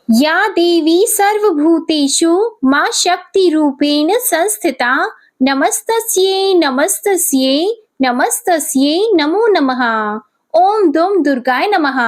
या देवी सर्वभूतेषु मां शक्ति रूपेण संस्थिता नमस्तस्यै नमस्तस्यै नमस्तस्यै नमो नमः। ओम दुम दुर्गाय नमः।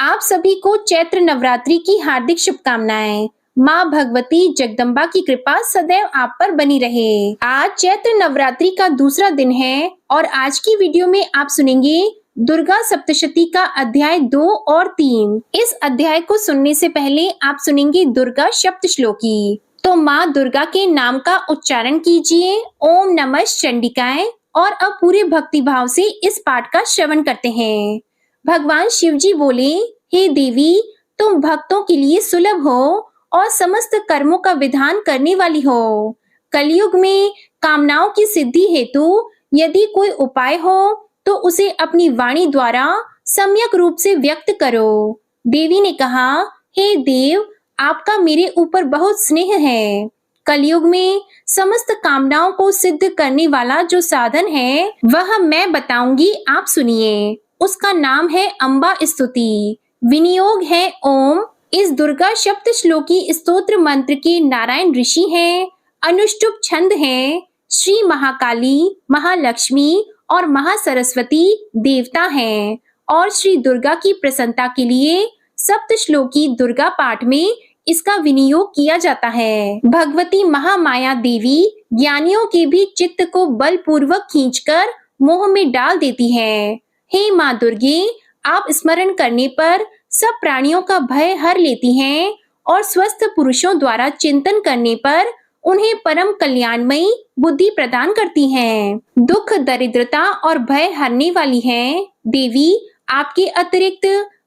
आप सभी को चैत्र नवरात्रि की हार्दिक शुभकामनाएं। माँ भगवती जगदम्बा की कृपा सदैव आप पर बनी रहे। आज चैत्र नवरात्रि का दूसरा दिन है और आज की वीडियो में आप सुनेंगे दुर्गा सप्तशती का अध्याय 2 और 3। इस अध्याय को सुनने से पहले आप सुनेंगे दुर्गा सप्त श्लोकी। तो माँ दुर्गा के नाम का उच्चारण कीजिए, ओम नमः चंडिकाय, और अब पूरे भक्ति भाव से इस पाठ का श्रवण करते हैं। भगवान शिव जी बोले, हे देवी, तुम भक्तों के लिए सुलभ हो और समस्त कर्मों का विधान करने वाली हो। कलयुग में कामनाओं की सिद्धि हेतु यदि कोई उपाय हो तो उसे अपनी वाणी द्वारा सम्यक रूप से व्यक्त करो। देवी ने कहा, हे देव, आपका मेरे ऊपर बहुत स्नेह है। कलयुग में समस्त कामनाओं को सिद्ध करने वाला जो साधन है वह मैं बताऊंगी, आप सुनिए। उसका नाम है अम्बा स्तुति। विनियोग है ओम। इस दुर्गा सप्त श्लोकी स्तोत्र मंत्र के नारायण ऋषि हैं। अनुष्टुप छंद है। श्री महाकाली, महालक्ष्मी और महासरस्वती देवता हैं और श्री दुर्गा की प्रसन्नता के लिए सप्त श्लोकी दुर्गा पाठ में इसका विनियोग किया जाता है। भगवती महामाया देवी ज्ञानियों के भी चित्त को बलपूर्वक खींचकर मोह में डाल देती है। हे माँ दुर्गे, आप स्मरण करने पर सब प्राणियों का भय हर लेती हैं और स्वस्थ पुरुषों द्वारा चिंतन करने पर उन्हें परम कल्याणमयी बुद्धि प्रदान करती हैं। दुख, दरिद्रता और भय हरने वाली हैं। देवी, आपके अतिरिक्त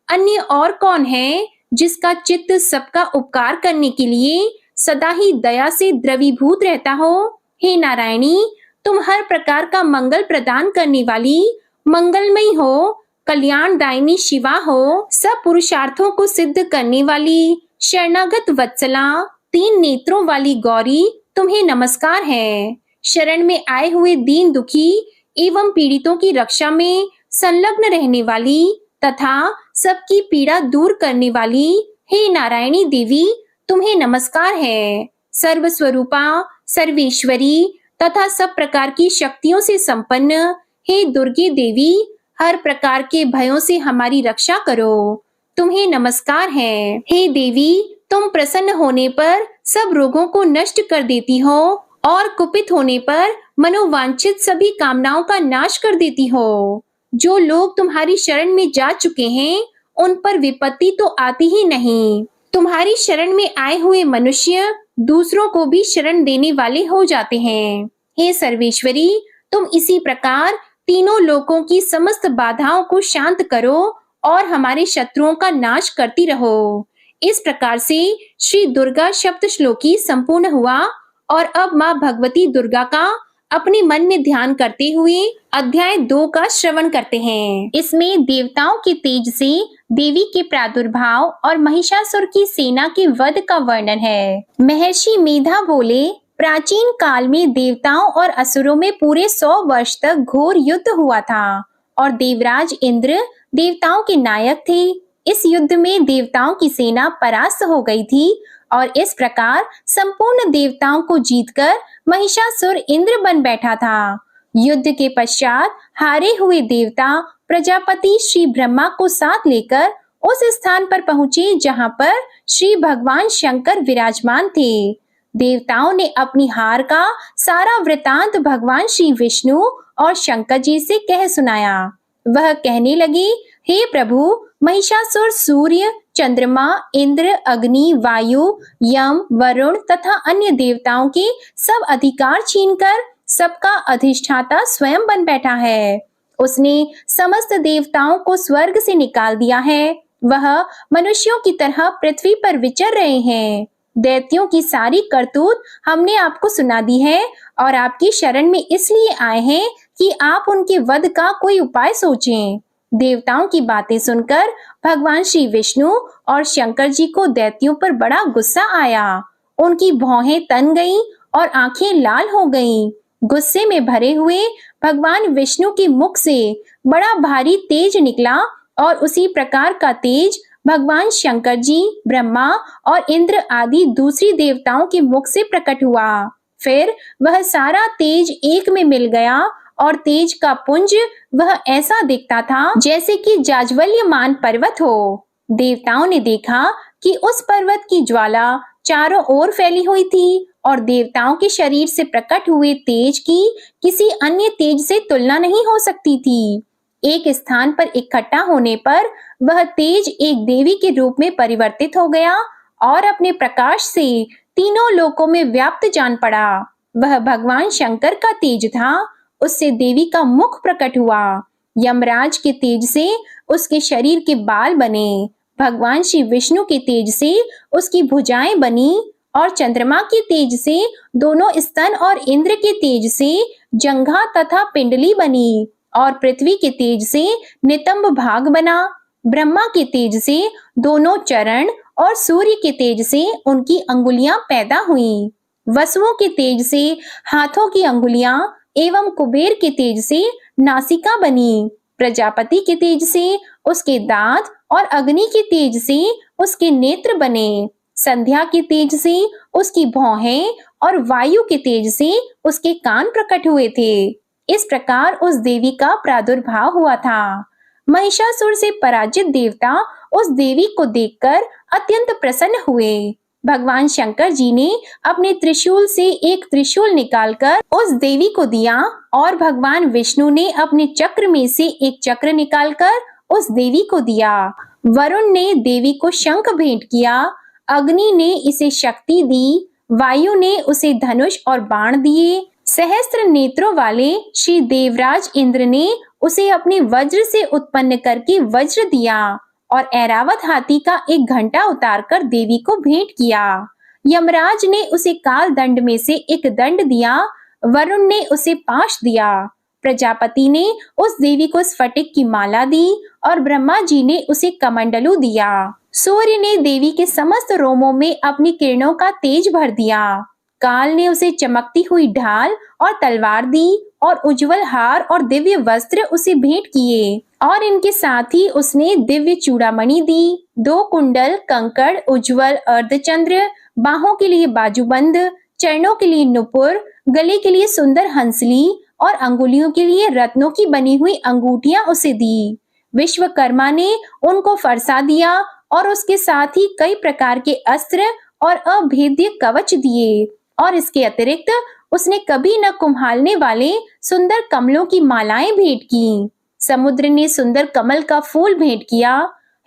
अन्य और कौन है जिसका चित्त सबका उपकार करने के लिए सदा ही दया से द्रवीभूत रहता हो। हे नारायणी, तुम हर प्रकार का मंगल प्रदान करने वाली मंगलमयी हो, कल्याणदायिनी शिवा हो, सब पुरुषार्थों को सिद्ध करने वाली शरणागत वत्सला, 3 नेत्रों वाली गौरी, तुम्हें नमस्कार है। शरण में आए हुए दीन दुखी एवं पीड़ितों की रक्षा में संलग्न रहने वाली तथा सबकी पीड़ा दूर करने वाली हे नारायणी देवी, तुम्हें नमस्कार है। सर्वस्वरूपा, सर्वेश्वरी तथा सब प्रकार की शक्तियों से संपन्न हे दुर्गे देवी, हर प्रकार के भयों से हमारी रक्षा करो, तुम्हें नमस्कार है। हे देवी, तुम प्रसन्न होने पर सब रोगों को नष्ट कर देती हो और कुपित होने पर मनोवांछित सभी कामनाओं का नाश कर देती हो। जो लोग तुम्हारी शरण में जा चुके हैं उन पर विपत्ति तो आती ही नहीं। तुम्हारी शरण में आए हुए मनुष्य दूसरों को भी शरण देने वाले हो जाते हैं। हे सर्वेश्वरी, तुम इसी प्रकार तीनों लोकों की समस्त बाधाओं को शांत करो और हमारे शत्रुओं का नाश करती रहो। इस प्रकार से श्री दुर्गा सप्त श्लोकी संपूर्ण हुआ और अब माँ भगवती दुर्गा का अपने मन में ध्यान करते हुए अध्याय 2 का श्रवण करते हैं। इसमें देवताओं के तेज से देवी के प्रादुर्भाव और महिषासुर की सेना के वध का वर्णन है। महर्षि मेधा बोले, प्राचीन काल में देवताओं और असुरों में पूरे 100 वर्ष तक घोर युद्ध हुआ था और देवराज इंद्र देवताओं के नायक थे। इस युद्ध में देवताओं की सेना परास्त हो गई थी और इस प्रकार संपूर्ण देवताओं को जीतकर महिषासुर इंद्र बन बैठा था। युद्ध के पश्चात हारे हुए देवता प्रजापति श्री ब्रह्मा को साथ लेकर उस स्थान पर पहुंचे जहां पर श्री भगवान शंकर विराजमान थे। देवताओं ने अपनी हार का सारा वृतांत भगवान श्री विष्णु और शंकर जी से कह सुनाया। वह कहने लगे, हे प्रभु, महिषासुर सूर्य, चंद्रमा, इंद्र, अग्नि, वायु, यम, वरुण तथा अन्य देवताओं के सब अधिकार छीनकर सबका अधिष्ठाता स्वयं बन बैठा है। उसने समस्त देवताओं को स्वर्ग से निकाल दिया है। वह मनुष्यों की तरह पृथ्वी पर विचर रहे हैं। दैत्यों की सारी करतूत हमने आपको सुना दी है और आपकी शरण में इसलिए आए हैं कि आप उनके वध का कोई उपाय सोचें। देवताओं की बातें सुनकर भगवान श्री विष्णु और शंकर जी को दैत्यों पर बड़ा गुस्सा आया। उनकी भौहें तन गईं और आंखें लाल हो गईं। गुस्से में भरे हुए भगवान विष्णु के मुख से बड़ा भारी तेज निकला और उसी प्रकार का तेज भगवान शंकर जी, ब्रह्मा और इंद्र आदि दूसरी देवताओं के मुख से प्रकट हुआ। फिर वह सारा तेज एक में मिल गया और तेज का पुंज वह ऐसा दिखता था जैसे कि जाज्वल्यमान पर्वत हो। देवताओं ने देखा कि उस पर्वत की ज्वाला चारों ओर फैली हुई थी और देवताओं के शरीर से प्रकट हुए तेज की किसी अन्य तेज से तुलना नहीं हो सकती थी। एक स्थान पर इकट्ठा होने पर वह तेज एक देवी के रूप में परिवर्तित हो गया और अपने प्रकाश से तीनों लोकों में व्याप्त जान पड़ा। वह भगवान शंकर का तेज था। उससे देवी का मुख प्रकट हुआ। यमराज के तेज से उसके शरीर के बाल बने। भगवान श्री विष्णु के तेज से उसकी भुजाएं बनी और चंद्रमा के तेज से दोनों स्तन और इंद्र के तेज से जंघा तथा पिंडली बनी और पृथ्वी के तेज से नितंब भाग बना। ब्रह्मा के तेज से दोनों चरण और सूर्य के तेज से उनकी अंगुलियां पैदा हुईं। वसुओं के तेज से हाथों की अंगुलियां एवं कुबेर के तेज से नासिका बनी। प्रजापति के तेज से उसके दांत और अग्नि के तेज से उसके नेत्र बने। संध्या के तेज से उसकी भौहें और वायु के तेज से उसके कान प्रकट हुए थे। इस प्रकार उस देवी का प्रादुर्भाव हुआ था। महिषासुर से पराजित देवता उस देवी को देखकर अत्यंत प्रसन्न हुए। भगवान शंकर जी ने अपने त्रिशूल से एक त्रिशूल निकालकर उस देवी को दिया और भगवान विष्णु ने अपने चक्र में से एक चक्र निकालकर उस देवी को दिया। वरुण ने देवी को शंख भेंट किया। अग्नि ने इसे शक्ति दी। वायु ने उसे धनुष और बाण दिए। सहस्त्र नेत्रों वाले श्री देवराज इंद्र ने उसे अपने वज्र से उत्पन्न करके वज्र दिया और ऐरावत हाथी का एक घंटा उतारकर देवी को भेंट किया। यमराज ने उसे काल दंड में से एक दंड दिया। वरुण ने उसे पाश दिया। प्रजापति ने उस देवी को स्फटिक की माला दी और ब्रह्मा जी ने उसे कमंडलू दिया। सूर्य ने देवी के समस्त रोमों में अपनी किरणों का तेज भर दिया। काल ने उसे चमकती हुई ढाल और तलवार दी और उज्जवल हार और दिव्य वस्त्र उसे भेंट किए और इनके साथ ही उसने दिव्य चूड़ामणि दी। 2 कुंडल, कंकड़, उज्जवल अर्धचंद्र, बाहों के लिए बाजूबंद, चरणों के लिए नुपुर, गले के लिए सुंदर हंसली और अंगुलियों के लिए रत्नों की बनी हुई अंगूठियां उसे दी। विश्वकर्मा ने उनको फरसा दिया और उसके साथ ही कई प्रकार के अस्त्र और अभेद्य कवच दिए और इसके अतिरिक्त उसने कभी न कुम्हालने वाले सुंदर कमलों की मालाएं भेंट की। समुद्र ने सुंदर कमल का फूल भेंट किया।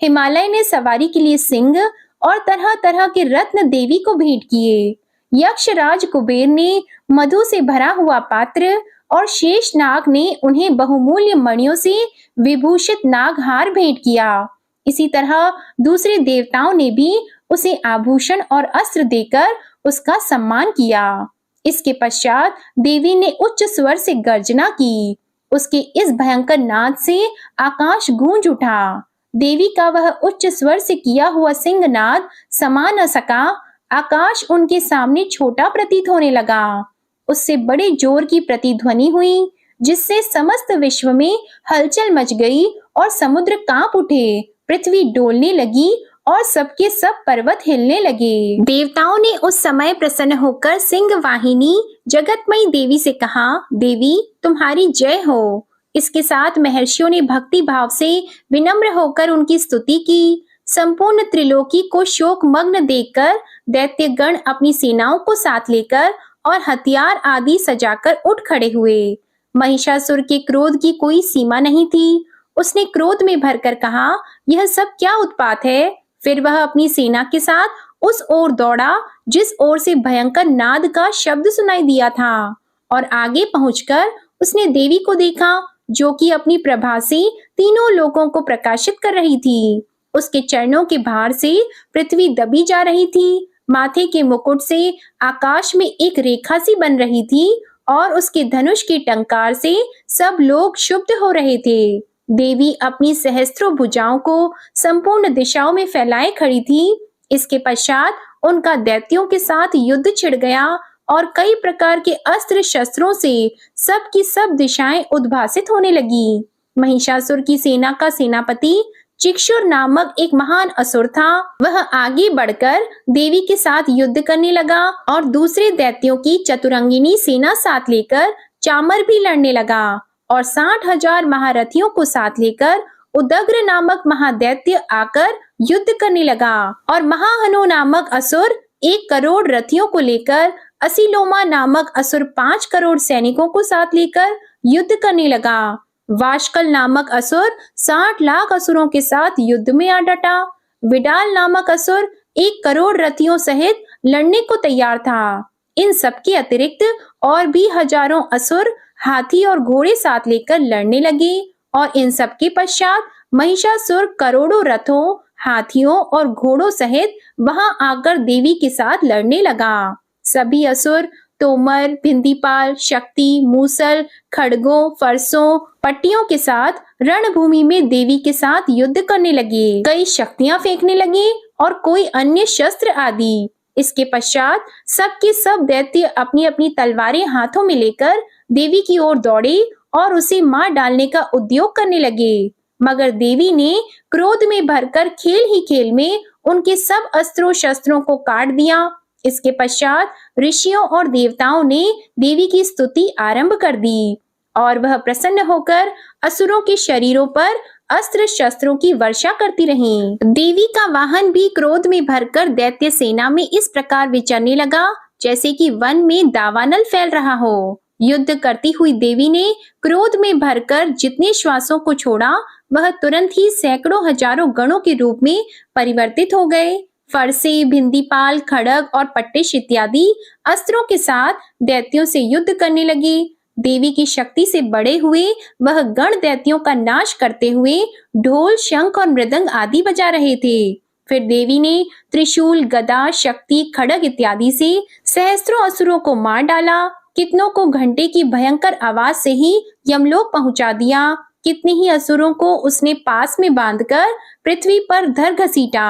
हिमालय ने सवारी के लिए सिंह और तरह तरह के रत्न देवी को भेंट किए। यक्षराज कुबेर ने मधु से भरा हुआ पात्र और शेष नाग ने उन्हें बहुमूल्य मणियों से विभूषित नागहार भेंट किया। इसी तरह दूसरे देवताओं ने भी उसे आभूषण और अस्त्र देकर उसका सम्मान किया। इसके पश्चात देवी ने उच्च स्वर से गर्जना की। उसके इस भयंकर नाद से आकाश गूंज उठा। देवी का वह उच्च स्वर से किया हुआ सिंहनाद समा न सका। आकाश उनके सामने छोटा प्रतीत होने लगा। उससे बड़े जोर की प्रतिध्वनि हुई जिससे समस्त विश्व में हलचल मच गई और समुद्र कांप उठे, पृथ्वी डोलने लगी और सबके सब पर्वत हिलने लगे। देवताओं ने उस समय प्रसन्न होकर सिंह वाहिनी जगतमयी देवी से कहा, देवी तुम्हारी जय हो। इसके साथ महर्षियों ने भक्ति भाव से विनम्र होकर उनकी स्तुति की। संपूर्ण त्रिलोकी को शोक मग्न देखकर दैत्यगण अपनी सेनाओं को साथ लेकर और हथियार आदि सजाकर उठ खड़े हुए। महिषासुर के क्रोध की कोई सीमा नहीं थी। उसने क्रोध में भरकर कहा, यह सब क्या उत्पात है। फिर वह अपनी सेना के साथ उस ओर दौड़ा जिस ओर से भयंकर नाद का शब्द सुनाई दिया था और आगे पहुंचकर उसने देवी को देखा जो कि अपनी प्रभा से तीनों लोगों को प्रकाशित कर रही थी। उसके चरणों के भार से पृथ्वी दबी जा रही थी। माथे के मुकुट से आकाश में एक रेखा सी बन रही थी और उसके धनुष के टंकार से सब लोग क्षुब्ध हो रहे थे। देवी अपनी सहस्त्रों भुजाओं को संपूर्ण दिशाओं में फैलाए खड़ी थी। इसके पश्चात उनका दैत्यों के साथ युद्ध छिड़ गया और कई प्रकार के अस्त्र शस्त्रों से सब की सब दिशाएं उद्भासित होने लगी। महिषासुर की सेना का सेनापति चिक्षुर नामक एक महान असुर था। वह आगे बढ़कर देवी के साथ युद्ध करने लगा और दूसरे दैत्यों की चतुरंगिनी सेना साथ लेकर चामर भी लड़ने लगा और 60,000 महारथियों को साथ लेकर उदग्र नामक महादैत्य आकर युद्ध करने लगा और महाहनु नामक असुर 1 करोड़ रथियों को लेकर असिलोमा नामक असुर 5 करोड़ सैनिकों को साथ लेकर युद्ध करने लगा। वाशकल नामक असुर 60 लाख असुरों के साथ युद्ध में आ डटा। विडाल नामक असुर 1 करोड़ रथियों सहित लड़ने को तैयार था। इन सबके अतिरिक्त और भी हजारों असुर हाथी और घोड़े साथ लेकर लड़ने लगे और इन सब के पश्चात महिषासुर करोड़ों रथों, हाथियों और घोड़ों सहित वहां आकर देवी के साथ लड़ने लगा। सभी असुर तोमर, भिंदीपाल, शक्ति, मूसल, खड़गों, फरसों, पट्टियों के साथ रणभूमि में देवी के साथ युद्ध करने लगे। कई शक्तियां फेंकने लगे और कोई अन्य शस्त्र आदि। इसके पश्चात सब के सब दैत्य अपनी अपनी तलवारें हाथों में लेकर देवी की ओर दौड़े और उसे मार डालने का उद्योग करने लगे। मगर देवी ने क्रोध में भरकर खेल ही खेल में उनके सब अस्त्रों शस्त्रों को काट दिया। इसके पश्चात ऋषियों और देवताओं ने देवी की स्तुति आरंभ कर दी और वह प्रसन्न होकर असुरों के शरीरों पर अस्त्र शस्त्रों की वर्षा करती रहीं। देवी का वाहन भी क्रोध में भरकर दैत्य सेना में इस प्रकार विचरने लगा जैसे कि वन में दावानल फैल रहा हो। युद्ध करती हुई देवी ने क्रोध में भरकर जितने श्वासों को छोड़ा वह तुरंत ही सैकड़ों हजारों गणों के रूप में परिवर्तित हो गए। फरसे, भिंदीपाल, खड़ग और पट्टिश इत्यादि अस्त्रों के साथ दैत्यों से युद्ध करने लगे। देवी की शक्ति से बड़े हुए वह गण दैत्यों का नाश करते हुए ढोल, शंख और मृदंग आदि बजा रहे थे। फिर देवी ने त्रिशूल, गदा, शक्ति, खड़ग इत्यादि से सहस्त्रों असुरों को मार डाला। कितनों को घंटे की भयंकर आवाज से ही यमलोक पहुंचा दिया। कितने ही असुरों को उसने पास में बांधकर पृथ्वी पर धर घसीटा।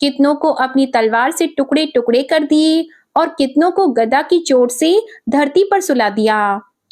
कितनों को अपनी तलवार से टुकड़े टुकड़े कर दिए और कितनों को गदा की चोट से धरती पर सुला दिया।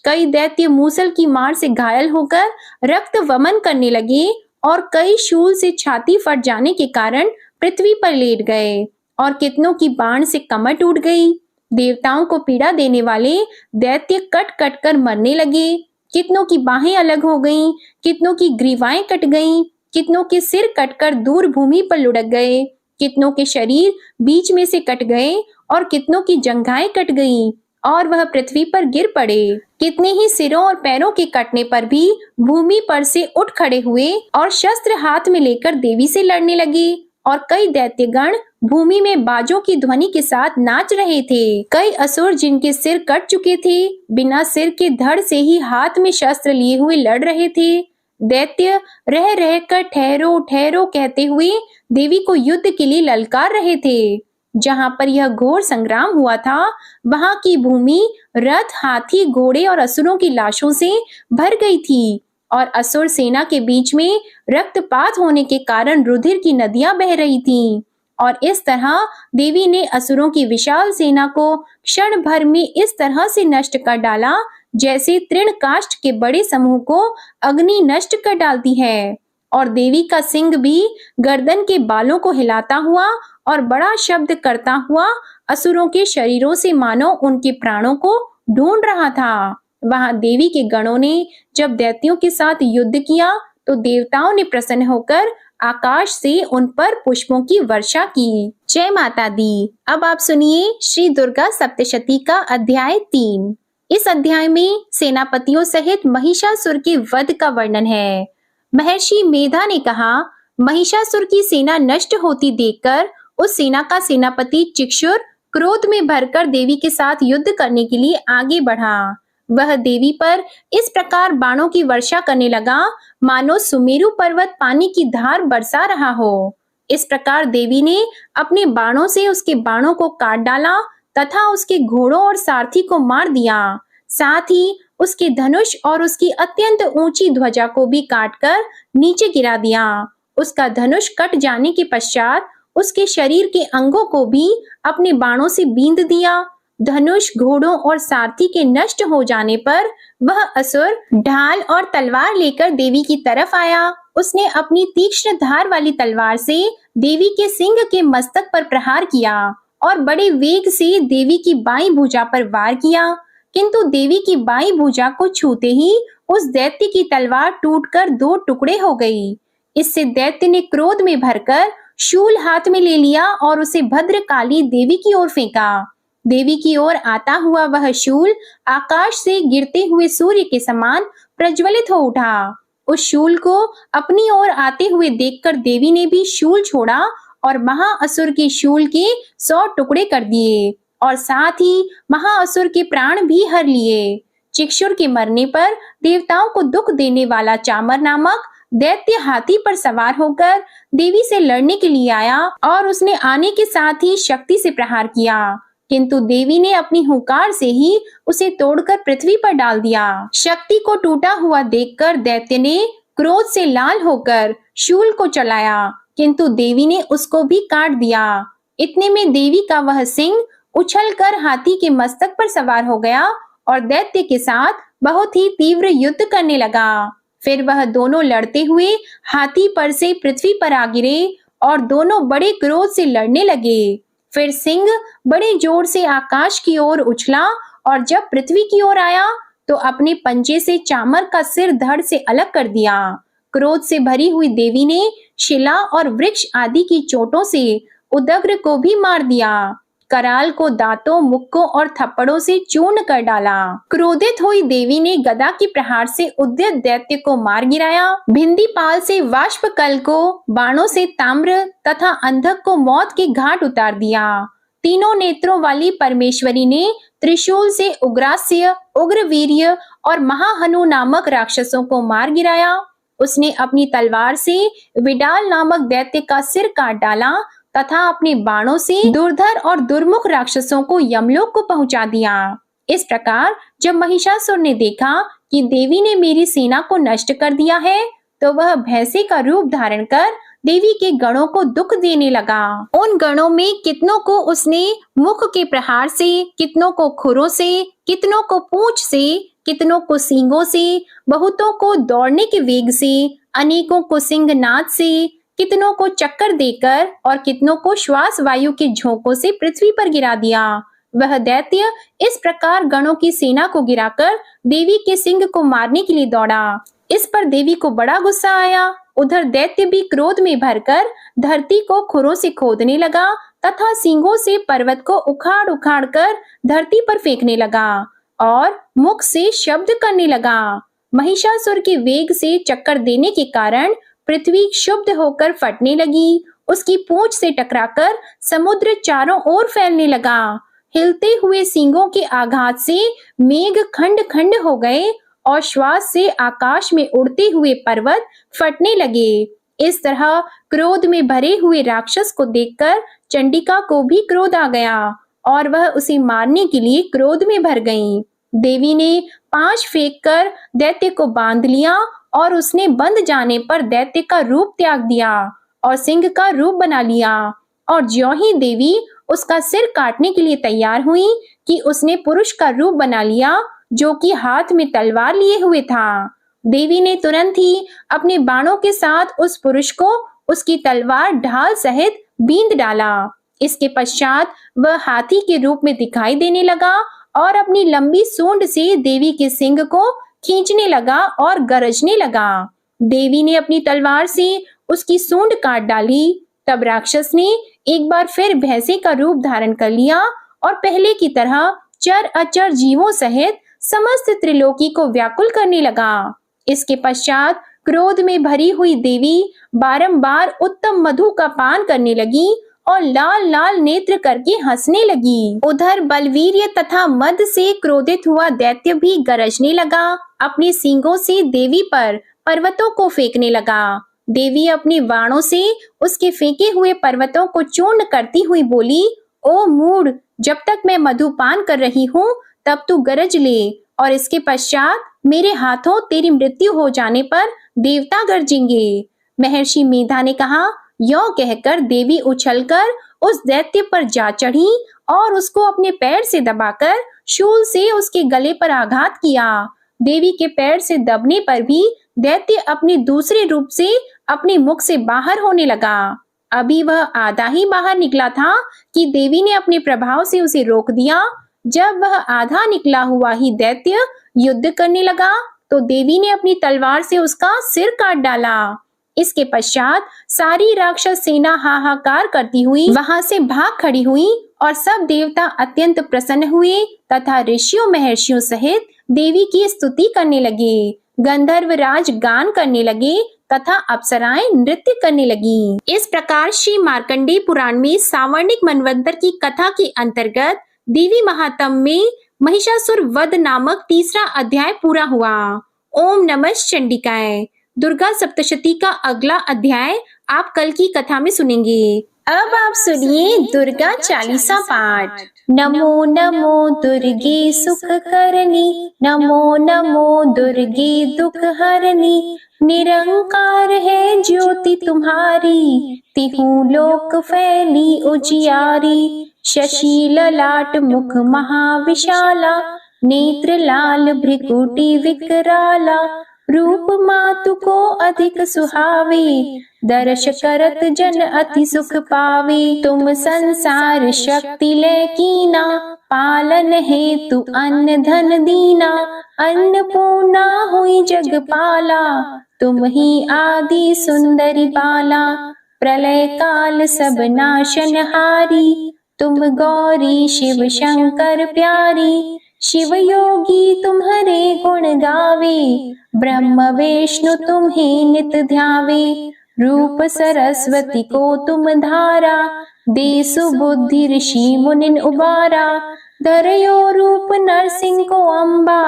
कई दैत्य मूसल की मार से घायल होकर रक्त वमन करने लगे और कई शूल से छाती फट जाने के कारण पृथ्वी पर लेट गए और कितनों की बाण से कमर टूट गई। देवताओं को पीड़ा देने वाले दैत्य कट कट कर मरने लगे। कितनों की बाहें अलग हो गईं, कितनों की ग्रीवाएं कट गईं, कितनों के सिर कटकर दूर भूमि पर लुढ़क गए, कितनों के शरीर बीच में से कट गए और कितनों की जंघाएं कट गईं और वह पृथ्वी पर गिर पड़े। कितने ही सिरों और पैरों के कटने पर भी भूमि पर से उठ खड़े हुए और शस्त्र हाथ में लेकर देवी से लड़ने लगे और कई दैत्यगण भूमि में बाजों की ध्वनि के साथ नाच रहे थे। कई असुर जिनके सिर कट चुके थे बिना सिर के धड़ से ही हाथ में शस्त्र लिए हुए लड़ रहे थे। दैत्य रह रहकर ठहरो ठहरो कहते हुए देवी को युद्ध के लिए ललकार रहे थे। जहां पर यह घोर संग्राम हुआ था वहां की भूमि रथ, हाथी, घोड़े और असुरों की लाशों से भर गई थी और असुर सेना के बीच में रक्तपात होने के कारण रुधिर की नदियां बह रही थीं। और इस तरह देवी ने असुरों की विशाल सेना को क्षण भर में इस तरह से नष्ट कर डाला जैसे तृण काष्ठ के बड़े समूह को अग्नि नष्ट कर डालती है। और देवी का सिंह भी गर्दन के बालों को हिलाता हुआ और बड़ा शब्द करता हुआ असुरों के शरीरों से मानो उनके प्राणों को ढूंढ रहा था। वहां देवी के गणों ने जब दैत्यों के साथ युद्ध किया तो देवताओं ने प्रसन्न होकर आकाश से उन पर पुष्पों की वर्षा की। जय माता दी। अब आप सुनिए श्री दुर्गा सप्तशती का अध्याय 3। इस अध्याय में सेनापतियों सहित महिषासुर के वध का वर्णन है। महर्षि मेधा ने कहा, महिषासुर की सेना नष्ट होती देखकर उस सेना का सेनापति चिक्षुर क्रोध में भरकर देवी के साथ युद्ध करने के लिए आगे बढ़ा। वह देवी पर इस प्रकार बाणों की वर्षा करने लगा मानो सुमेरु पर्वत पानी की धार बरसा रहा हो। इस प्रकार देवी ने अपने बाणों से उसके बाणों को काट डाला तथा उसके घोड़ों और सारथी को मार दिया। साथ ही उसके धनुष और उसकी अत्यंत ऊंची ध्वजा को भी काटकर नीचे गिरा दिया। उसका धनुष कट जाने के पश्चात उसके शरीर के अंगों को भी अपने बाणों से बींध दिया। धनुष, घोड़ों और सारथी के नष्ट हो जाने पर वह असुर ढाल और तलवार लेकर देवी की तरफ आया उसने अपनी तीक्ष्ण धार वाली तलवार से देवी के सिंह के मस्तक पर प्रहार किया और बड़े वेग से देवी की बाईं भुजा पर वार किया, किंतु देवी की बाईं भुजा को छूते ही उस दैत्य की तलवार टूटकर दो टुकड़े हो गई। इससे दैत्य ने क्रोध में भरकर शूल हाथ में ले लिया और उसे भद्रकाली देवी की ओर फेंका। देवी की ओर आता हुआ वह शूल आकाश से गिरते हुए सूर्य के समान प्रज्वलित हो उठा। उस शूल को अपनी ओर आते हुए देखकर देवी ने भी शूल छोड़ा और महाअसुर के शूल के 100 टुकड़े कर दिए और साथ ही महाअसुर के प्राण भी हर लिए। चिक्षुर के मरने पर देवताओं को दुख देने वाला चामर नामक दैत्य हाथी पर सवार होकर देवी से लड़ने के लिए आया और उसने आने के साथ ही शक्ति से प्रहार किया, किंतु देवी ने अपनी हुंकार से ही उसे तोड़कर पृथ्वी पर डाल दिया। शक्ति को टूटा हुआ देखकर दैत्य ने क्रोध से लाल होकर शूल को चलाया, किंतु देवी ने उसको भी काट दिया। इतने में देवी का वह सिंह उछलकर हाथी के मस्तक पर सवार हो गया और दैत्य के साथ बहुत ही तीव्र युद्ध करने लगा। फिर वह दोनों लड़ते हुए हाथी पर से पृथ्वी पर आ गिरे और दोनों बड़े क्रोध से लड़ने लगे। फिर सिंह बड़े जोर से आकाश की ओर उछला और जब पृथ्वी की ओर आया तो अपने पंजे से चामर का सिर धड़ से अलग कर दिया। क्रोध से भरी हुई देवी ने शिला और वृक्ष आदि की चोटों से उदग्र को भी मार दिया। कराल को दांतों, मुक्कों और थप्पड़ों से चूर्ण कर डाला। क्रोधित हुई देवी ने गदा के प्रहार से उद्यत दैत्य को मार गिराया। भिंदीपाल से वाष्पकल को, बाणों से ताम्र तथा अंधक को मौत के घाट उतार दिया। तीनों नेत्रों वाली परमेश्वरी ने त्रिशूल से उग्रास्य, उग्रवीर्य और महाहनु नामक राक्षसों को मार गिराया। उसने अपनी तलवार से विडाल नामक दैत्य का सिर काट डाला तथा अपने बाणों से दुर्धर और दुर्मुख राक्षसों को यमलोक को पहुंचा दिया। इस प्रकार जब महिषासुर ने देखा कि देवी ने मेरी सेना को नष्ट कर दिया है, तो वह भैंसे का रूप धारण कर देवी के गणों को दुख देने लगा। उन गणों में कितनों को उसने मुख के प्रहार से, कितनों को खुरों से, कितनों को पूंछ से, कितनों को सींगों से, बहुतों को दौड़ने के वेग से, अनेकों को सिंहनाद से, कितनों को चक्कर देकर और कितनों को श्वास वायु के झोंकों से पृथ्वी पर गिरा दिया। वह दैत्य इस प्रकार गणों की सेना को गिराकर देवी के सिंह को मारने के लिए दौड़ा। इस पर देवी को बड़ा गुस्सा आया। उधर दैत्य भी क्रोध में भरकर धरती को खुरों से खोदने लगा तथा सींगों से पर्वत को उखाड़ उखाड़ कर धरती पर फेंकने लगा और मुख से शब्द करने लगा। महिषासुर के वेग से चक्कर देने के कारण पृथ्वी क्षुब्ध होकर फटने लगी। उसकी पूंछ से टकराकर समुद्र चारों ओर फैलने लगा। हिलते हुए सींगों के आघात से मेघ खंड खंड हो गए और श्वास से आकाश में उड़ते हुए पर्वत फटने लगे। इस तरह क्रोध में भरे हुए राक्षस को देखकर चंडिका को भी क्रोध आ गया और वह उसे मारने के लिए क्रोध में भर गई। देवी ने 5 फेंक कर दैत्य को बांध लिया और उसने बंध जाने पर दैत्य का रूप त्याग दिया और सिंह का रूप बना लिया। और ज्यों ही देवी उसका सिर काटने के लिए तैयार हुई कि उसने पुरुष का रूप बना लिया, जो कि हाथ में तलवार लिए हुए था। देवी ने तुरंत ही अपने बाणों के साथ उस पुरुष को उसकी तलवार ढाल सहित बींध डाला। इसके पश्चात वह हाथी के रूप में दिखाई देने लगा और अपनी लंबी सूंड से देवी के सिंह को खींचने लगा और गरजने लगा। देवी ने अपनी तलवार से उसकी सूंड काट डाली। तब राक्षस ने एक बार फिर भैंसे का रूप धारण कर लिया और पहले की तरह चर अचर जीवों सहित समस्त त्रिलोकी को व्याकुल करने लगा। इसके पश्चात क्रोध में भरी हुई देवी बारंबार उत्तम मधु का पान करने लगी और लाल लाल नेत्र करके हंसने लगी। उधर बलवीर्य तथा मद से क्रोधित हुआ दैत्य भी गरजने लगा। अपने सींगों से देवी पर पर्वतों को फेंकने लगा। देवी अपने बाणों से उसके फेंके हुए पर्वतों को चूर्ण करती हुई बोली, ओ मूढ़, जब तक मैं मधुपान कर रही हूँ तब तू गरज ले और इसके पश्चात मेरे हाथों तेरी मृत्यु हो जाने पर देवता गरजेंगे। महर्षि मेधा ने कहा। यों कहकर देवी उछलकर उस दैत्य पर जा चढ़ी और उसको अपने पैर से दबाकर शूल से उसके गले पर आघात किया। देवी के पैर से दबने पर भी दैत्य अपने दूसरे रूप से अपने मुख से बाहर होने लगा। अभी वह आधा ही बाहर निकला था कि देवी ने अपने प्रभाव से उसे रोक दिया। जब वह आधा निकला हुआ ही दैत्य युद्ध करने लगा तो देवी ने अपनी तलवार से उसका सिर काट डाला। इसके पश्चात सारी राक्षस सेना हाहाकार करती हुई वहां से भाग खड़ी हुई और सब देवता अत्यंत प्रसन्न हुए तथा ऋषियों महर्षियों सहित देवी की स्तुति करने लगे। गंधर्वराज गान करने लगे तथा अप्सराएं नृत्य करने लगी। इस प्रकार श्री मार्कंडेय पुराण में सावर्णिक मनवंतर की कथा के अंतर्गत देवी महात्म्य में महिषासुर वध नामक तीसरा अध्याय पूरा हुआ। ओम नमः चंडिकाय। दुर्गा सप्तशती का अगला अध्याय आप कल की कथा में सुनेंगे। अब आप सुनिए दुर्गा चालीसा पाठ। नमो नमो दुर्गे सुख करनी, नमो नमो दुर्गे दुख हरनी। निरंकार है ज्योति तुम्हारी, तिहु लोक फैली उजियारी। शशि ललाट मुख महाविशाला, नेत्र लाल भ्रिकुटी विकराला। रूप मातु को अधिक सुहावे, दर्श करत जन अति सुख पावे। तुम संसार शक्ति ले कीना, पालन हेतु अन्न धन दीना। अन्नपूर्णा हुई जगपाला, तुम ही आदि सुंदरी बाला। प्रलय काल सब नाशनहारी, तुम गौरी शिव शंकर प्यारी। शिव योगी तुम्हारे गुण गावे, ब्रह्म विष्णु तुम्हें नित ध्यावे। रूप सरस्वती को तुम धारा, दे सुबुद्धि ऋषि मुनिन उबारा। धरयो रूप नरसिंह को अम्बा,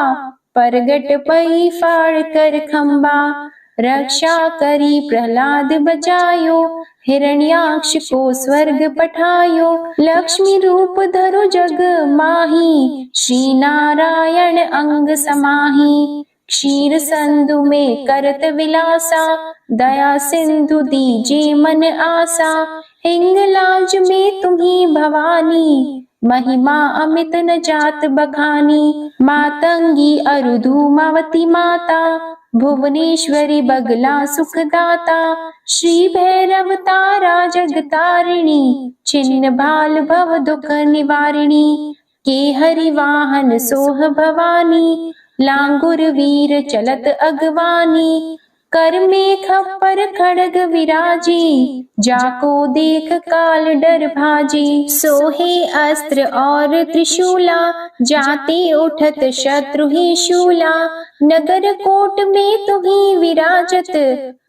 परगट पई फाड़ कर खम्बा। रक्षा करी प्रहलाद बचायो, हिरण्याक्ष को स्वर्ग पठायो। लक्ष्मी रूप धरो जग माही, श्री नारायण अंग समाही। क्षीर संधु में करत विलासा, दया सिंधु दीजे मन आसा। हिंगलाज में तुम्ही भवानी, महिमा अमित न जात बखानी। मातंगी अरु धूमावती माता, भुवनेश्वरी बगला सुखदाता। श्री भैरव तारा जगतारिणी, छिन्न भाल भव दुख निवारिणी। के हरि वाहन सोह भवानी, लांगुर वीर चलत अगवानी। कर में खप्पर खड़ग विराजी, जाको देख काल डर भाजी। सोहे अस्त्र और त्रिशूला, जाते उठत शत्रु ही शूला। नगर कोट में तुम्ही विराजत,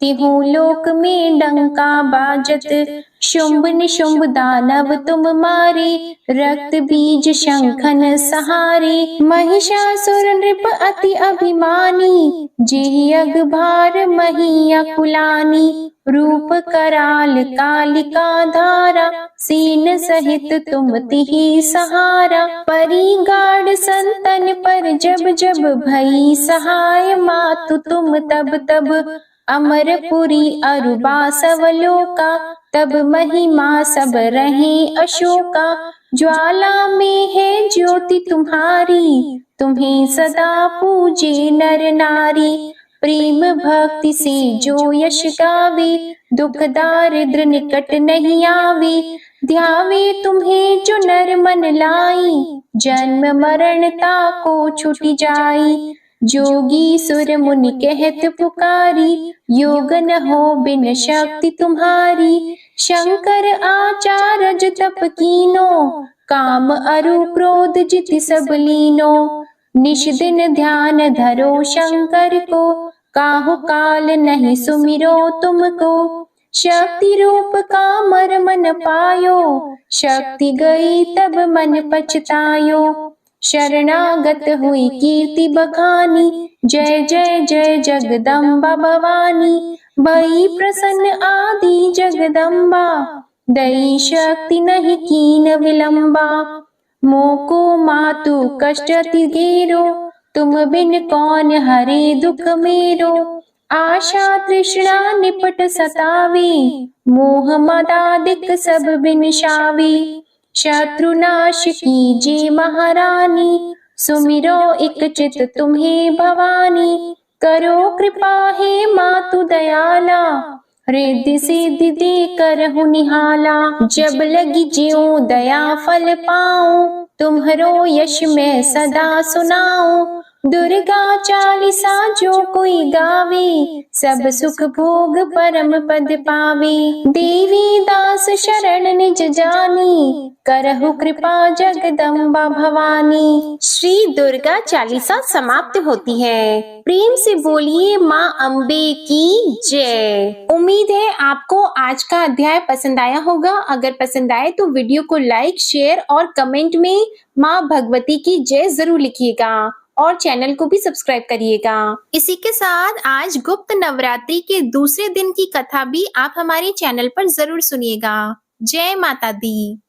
तिहु लोक में डंका बाजत। शुंभ निशुंभ दानव तुम मारे, रक्त बीज शंखन सहारे। महिषासुर नृप अति अभिमानी, जेहि अगभार मही अकुलानी। रूप कराल कालिका धारा, सीन सहित तुम तिहि सहारा। परी गाढ़ संतन पर जब जब भई सहाय, मातु तुम तब तब। अमरपुरी अरुबा सवलोका, तब महिमा सब रहे अशोका। ज्वाला में है ज्योति तुम्हारी, तुम्हें सदा पूजे नर नारी। प्रेम भक्ति से जो यश गावे, दुख दारिद्र निकट नहीं आवे। ध्यावे तुम्हें जो नर मन लाई, जन्म मरण ताको छुटी जाई। जोगी सुर मुनि कहत पुकारी, योग न हो बिन शक्ति तुम्हारी। शंकर आचार्य तप कीनो, काम अरु क्रोध जिति सब लीनो। निश दिन ध्यान धरो शंकर को, काहु काल नहीं सुमिरो तुमको। शक्ति रूप का मर मन पायो, शक्ति गई तब मन पछतायो। शरणागत हुई कीर्ति बखानी, जय जय जय जगदम्बा भवानी। भई प्रसन्न आदि जगदम्बा, दई शक्ति नहीं कीन विलंबा। मोको मातु कष्ट अति घेरो, तुम बिन कौन हरे दुख मेरो। आशा तृष्णा निपट सतावे, मोह मदादिक सब बिनशावे। शत्रुनाश कीजे महारानी, सुमिरो एक चित तुम्हें भवानी। करो कृपा हे मातु दयाला, रिद्धि सिद्धि दे करहु निहाला। जब लगी ज्यों दया फल पाऊं, तुम्हरो यश मैं सदा सुनाऊं। दुर्गा चालीसा जो कोई गावे, सब सुख भोग परम पद पावे। देवी दास शरण निज जानी, करहु कृपा जगदम्बा भवानी। श्री दुर्गा चालीसा समाप्त होती है। प्रेम से बोलिए माँ अम्बे की जय। उम्मीद है आपको आज का अध्याय पसंद आया होगा। अगर पसंद आए तो वीडियो को लाइक, शेयर और कमेंट में माँ भगवती की जय जरूर लिखिएगा और चैनल को भी सब्सक्राइब करिएगा। इसी के साथ आज गुप्त नवरात्रि के दूसरे दिन की कथा भी आप हमारे चैनल पर जरूर सुनिएगा। जय माता दी।